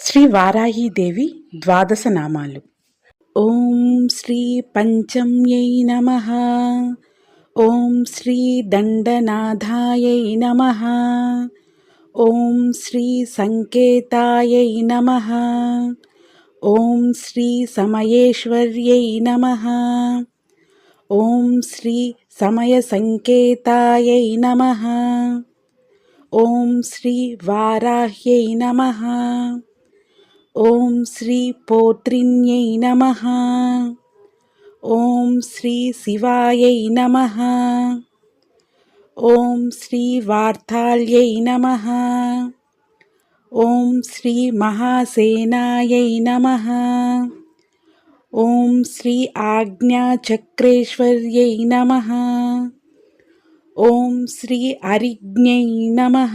శ్రీ వారాహీదేవి ద్వాదశ నామాలు. ఓం శ్రీ పంచమ్యై నమః. ఓం శ్రీ దండనాథాయై నమః. ఓం శ్రీ సంకేతాయై నమః. ఓం శ్రీ సమయేశ్వర్యై నమః. ఓం శ్రీ సమయ సంకేతాయై నమః. ఓం శ్రీ వారాహ్యై నమః. ఓం శ్రీ పోత్రిన్యై నమః. ఓం శ్రీ శివాయై నమః. ఓం శ్రీ వార్తాళ్యై నమః. ఓం శ్రీ మహాసేనాయై నమః. ఓం శ్రీ ఆజ్ఞాచక్రేశ్వర్యై నమః. ఓం శ్రీ అరిజ్ఞై నమః.